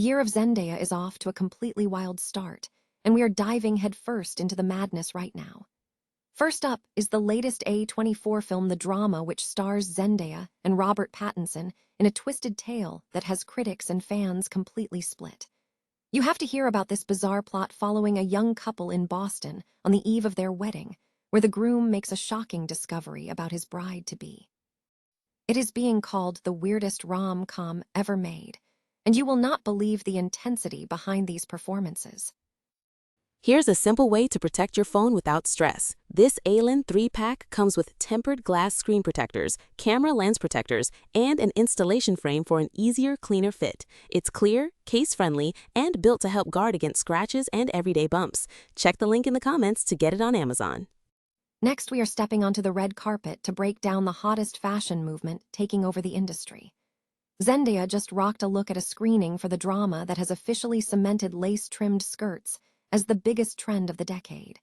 The year of Zendaya is off to a completely wild start, and we are diving headfirst into the madness right now. First up is the latest A24 film, The Drama, which stars Zendaya and Robert Pattinson in a twisted tale that has critics and fans completely split. You have to hear about this bizarre plot following a young couple in Boston on the eve of their wedding, where the groom makes a shocking discovery about his bride-to-be. It is being called the weirdest rom-com ever made, and you will not believe the intensity behind these performances. Here's a simple way to protect your phone without stress. This Allen 3-pack comes with tempered glass screen protectors, camera lens protectors, and an installation frame for an easier, cleaner fit. It's clear, case-friendly, and built to help guard against scratches and everyday bumps. Check the link in the comments to get it on Amazon. Next, we are stepping onto the red carpet to break down the hottest fashion movement taking over the industry. Zendaya just rocked a look at a screening for The Drama that has officially cemented lace-trimmed skirts as the biggest trend of the decade.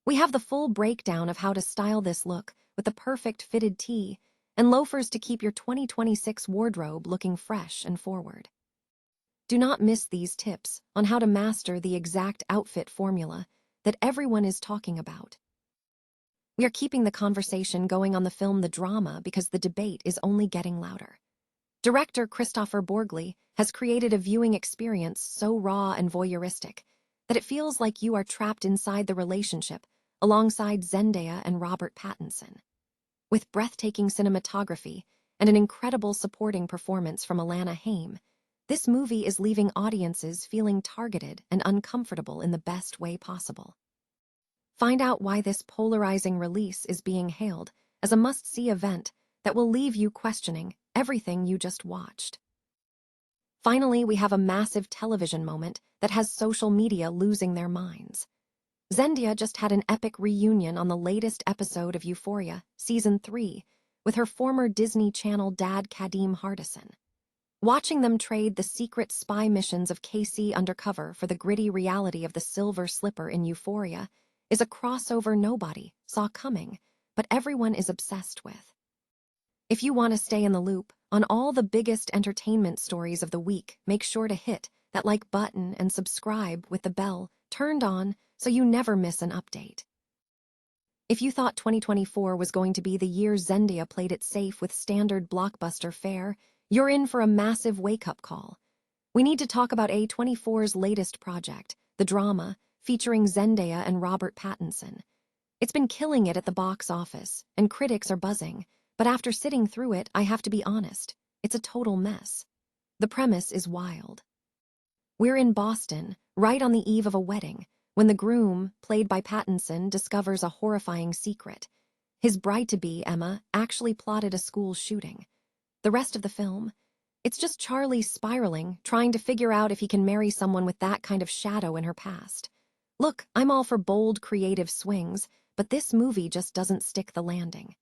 We have the full breakdown of how to style this look with the perfect fitted tee and loafers to keep your 2026 wardrobe looking fresh and forward. Do not miss these tips on how to master the exact outfit formula that everyone is talking about. We are keeping the conversation going on the film The Drama because the debate is only getting louder. Director Christopher Borgli has created a viewing experience so raw and voyeuristic that it feels like you are trapped inside the relationship alongside Zendaya and Robert Pattinson. With breathtaking cinematography and an incredible supporting performance from Alana Haim, this movie is leaving audiences feeling targeted and uncomfortable in the best way possible. Find out why this polarizing release is being hailed as a must-see event that will leave you questioning everything you just watched. Finally, we have a massive television moment that has social media losing their minds. Zendaya just had an epic reunion on the latest episode of Euphoria, Season 3, with her former Disney Channel dad Kadeem Hardison. Watching them trade the secret spy missions of KC Undercover for the gritty reality of the silver slipper in Euphoria is a crossover nobody saw coming, but everyone is obsessed with. If you want to stay in the loop on all the biggest entertainment stories of the week, make sure to hit that like button and subscribe with the bell turned on so you never miss an update. If you thought 2024 was going to be the year Zendaya played it safe with standard blockbuster fare, you're in for a massive wake-up call. We need to talk about A24's latest project, The Drama, featuring Zendaya and Robert Pattinson. It's been killing it at the box office, and critics are buzzing, but after sitting through it, I have to be honest, it's a total mess. The premise is wild. We're in Boston, right on the eve of a wedding, when the groom, played by Pattinson, discovers a horrifying secret. His bride-to-be, Emma, actually plotted a school shooting. The rest of the film, it's just Charlie spiraling, trying to figure out if he can marry someone with that kind of shadow in her past. Look, I'm all for bold, creative swings, but this movie just doesn't stick the landing.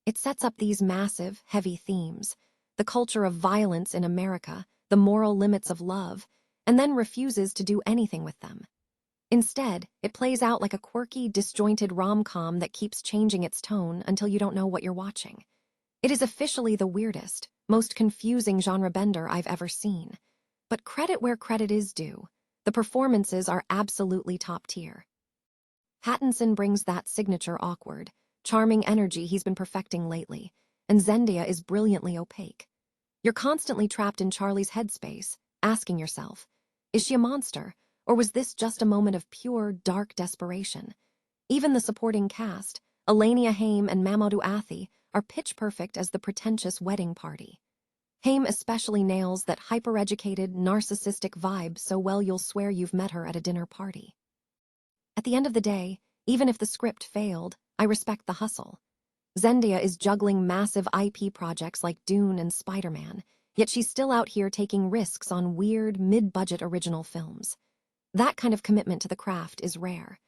It sets up these massive, heavy themes, the culture of violence in America, the moral limits of love, and then refuses to do anything with them. Instead, it plays out like a quirky, disjointed rom-com that keeps changing its tone until you don't know what you're watching. It is officially the weirdest, most confusing genre bender I've ever seen. But credit where credit is due. The performances are absolutely top tier. Pattinson brings that signature awkward, charming energy he's been perfecting lately, and Zendaya is brilliantly opaque. You're constantly trapped in Charlie's headspace, asking yourself, is she a monster, or was this just a moment of pure, dark desperation? Even the supporting cast, Alania Haim and Mamoudou Athie, are pitch-perfect as the pretentious wedding party. Haim especially nails that hyper-educated, narcissistic vibe so well you'll swear you've met her at a dinner party. At the end of the day, even if the script failed, I respect the hustle. Zendaya is juggling massive IP projects like Dune and Spider-Man, yet she's still out here taking risks on weird, mid-budget original films. That kind of commitment to the craft is rare.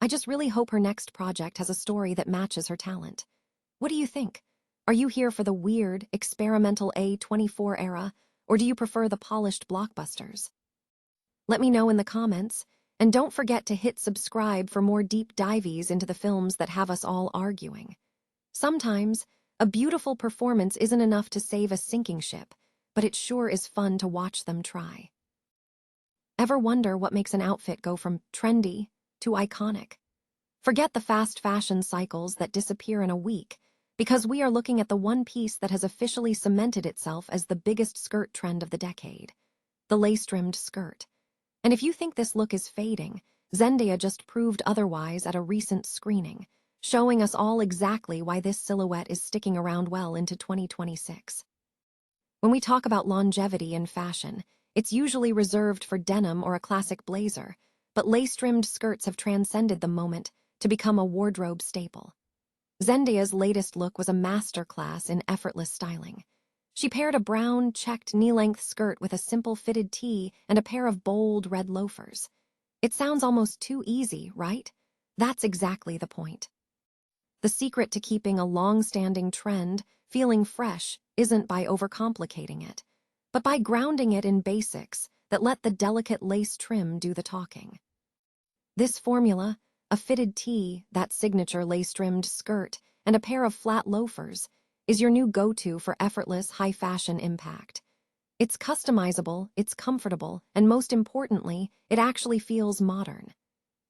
I just really hope her next project has a story that matches her talent. What do you think? Are you here for the weird, experimental A24 era, or do you prefer the polished blockbusters? Let me know in the comments, and don't forget to hit subscribe for more deep dives into the films that have us all arguing. Sometimes, a beautiful performance isn't enough to save a sinking ship, but it sure is fun to watch them try. Ever wonder what makes an outfit go from trendy to iconic? Forget the fast fashion cycles that disappear in a week, because we are looking at the one piece that has officially cemented itself as the biggest skirt trend of the decade: the lace-trimmed skirt. And if you think this look is fading, Zendaya just proved otherwise at a recent screening, showing us all exactly why this silhouette is sticking around well into 2026. When we talk about longevity in fashion, it's usually reserved for denim or a classic blazer, but lace-trimmed skirts have transcended the moment to become a wardrobe staple. Zendaya's latest look was a masterclass in effortless styling. She paired a brown, checked knee-length skirt with a simple fitted tee and a pair of bold red loafers. It sounds almost too easy, right? That's exactly the point. The secret to keeping a long-standing trend feeling fresh isn't by overcomplicating it, but by grounding it in basics that let the delicate lace trim do the talking. This formula, a fitted tee, that signature lace-trimmed skirt, and a pair of flat loafers, is your new go-to for effortless, high-fashion impact. It's customizable, it's comfortable, and most importantly, it actually feels modern.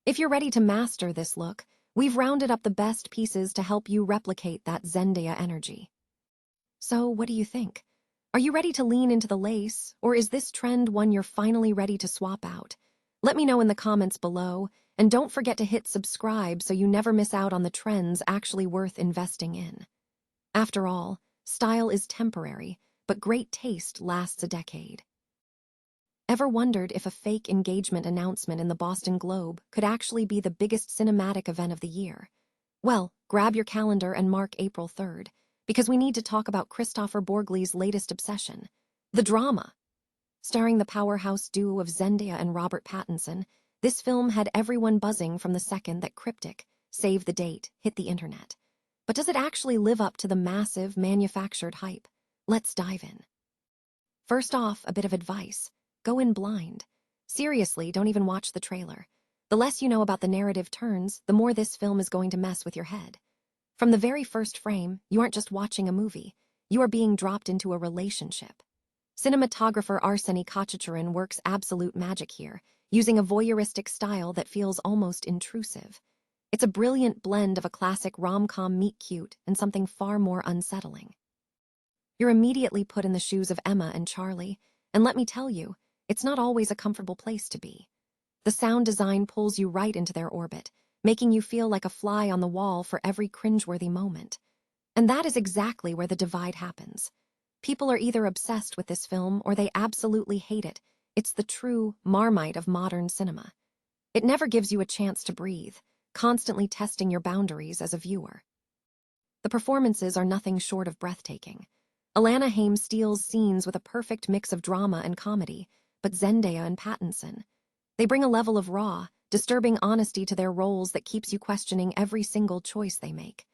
If you're ready to master this look, we've rounded up the best pieces to help you replicate that Zendaya energy. So, what do you think? Are you ready to lean into the lace, or is this trend one you're finally ready to swap out? Let me know in the comments below, and don't forget to hit subscribe so you never miss out on the trends actually worth investing in. After all, style is temporary, but great taste lasts a decade. Ever wondered if a fake engagement announcement in the Boston Globe could actually be the biggest cinematic event of the year? Well, grab your calendar and mark April 3rd, because we need to talk about Christopher Borgly's latest obsession, the drama. Starring the powerhouse duo of Zendaya and Robert Pattinson, this film had everyone buzzing from the second that cryptic "save the date" hit the internet. But does it actually live up to the massive, manufactured hype? Let's dive in. First off, a bit of advice. Go in blind. Seriously, don't even watch the trailer. The less you know about the narrative turns, the more this film is going to mess with your head. From the very first frame, you aren't just watching a movie. You are being dropped into a relationship. Cinematographer Arseny Khachaturian works absolute magic here, using a voyeuristic style that feels almost intrusive. It's a brilliant blend of a classic rom-com meet-cute and something far more unsettling. You're immediately put in the shoes of Emma and Charlie, and let me tell you, it's not always a comfortable place to be. The sound design pulls you right into their orbit, making you feel like a fly on the wall for every cringeworthy moment. And that is exactly where the divide happens. People are either obsessed with this film or they absolutely hate it. It's the true Marmite of modern cinema. It never gives you a chance to breathe, constantly testing your boundaries as a viewer. The performances are nothing short of breathtaking. Alana Haim steals scenes with a perfect mix of drama and comedy, but Zendaya and Pattinson, they bring a level of raw, disturbing honesty to their roles that keeps you questioning every single choice they make.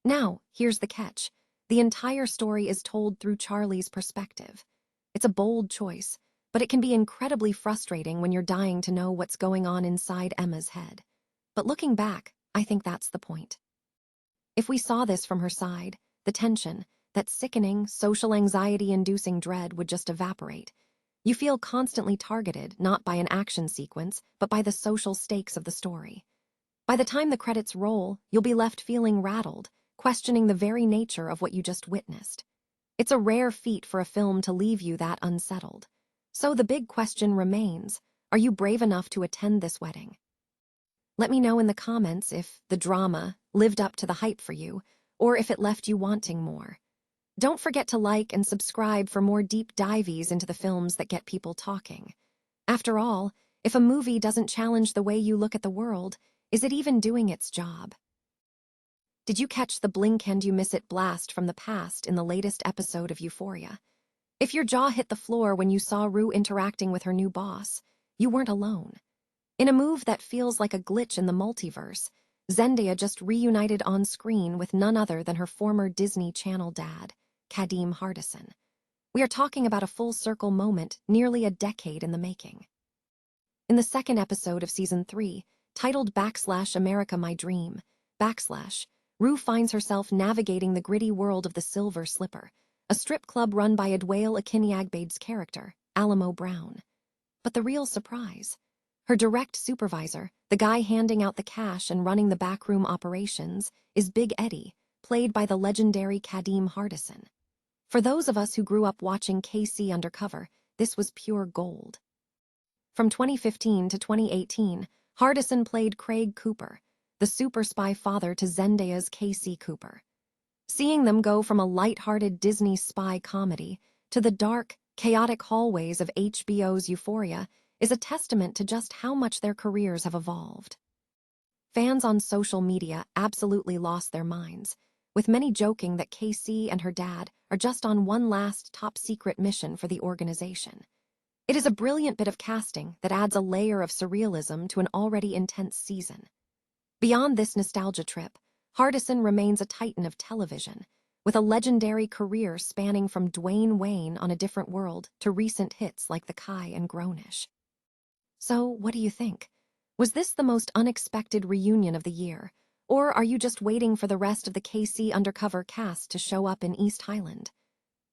Now, here's the catch. The entire story is told through Charlie's perspective. It's a bold choice, but it can be incredibly frustrating when you're dying to know what's going on inside Emma's head. But looking back, I think that's the point. If we saw this from her side, the tension, that sickening, social anxiety-inducing dread would just evaporate. You feel constantly targeted, not by an action sequence, but by the social stakes of the story. By the time the credits roll, you'll be left feeling rattled, questioning the very nature of what you just witnessed. It's a rare feat for a film to leave you that unsettled. So the big question remains, are you brave enough to attend this wedding? Let me know in the comments if the drama lived up to the hype for you, or if it left you wanting more. Don't forget to like and subscribe for more deep dives into the films that get people talking. After all, if a movie doesn't challenge the way you look at the world, is it even doing its job? Did you catch the blink and you miss it blast from the past in the latest episode of Euphoria? If your jaw hit the floor when you saw Rue interacting with her new boss, you weren't alone. In a move that feels like a glitch in the multiverse, Zendaya just reunited on screen with none other than her former Disney Channel dad, Kadeem Hardison. We are talking about a full-circle moment nearly a decade in the making. In the second episode of Season 3, titled /America My Dream, Rue finds herself navigating the gritty world of the Silver Slipper, a strip club run by Adwail Akinyi-Agbade's character, Alamo Brown. But the real surprise, her direct supervisor, the guy handing out the cash and running the backroom operations, is Big Eddie, played by the legendary Kadeem Hardison. For those of us who grew up watching KC Undercover, this was pure gold. From 2015 to 2018, Hardison played Craig Cooper, the super spy father to Zendaya's Casey Cooper. Seeing them go from a light-hearted Disney spy comedy to the dark, chaotic hallways of HBO's Euphoria is a testament to just how much their careers have evolved. Fans on social media absolutely lost their minds, with many joking that Casey and her dad are just on one last top-secret mission for the organization. It is a brilliant bit of casting that adds a layer of surrealism to an already intense season. Beyond this nostalgia trip, Hardison remains a titan of television, with a legendary career spanning from Dwayne Wayne on A Different World to recent hits like The Kai and Grownish. So, what do you think? Was this the most unexpected reunion of the year, or are you just waiting for the rest of the KC Undercover cast to show up in East Highland?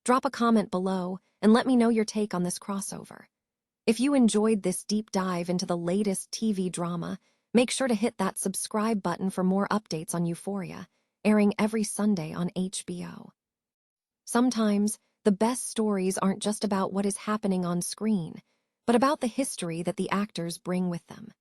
Drop a comment below and let me know your take on this crossover. If you enjoyed this deep dive into the latest TV drama, make sure to hit that subscribe button for more updates on Euphoria, airing every Sunday on HBO. Sometimes, the best stories aren't just about what is happening on screen, but about the history that the actors bring with them.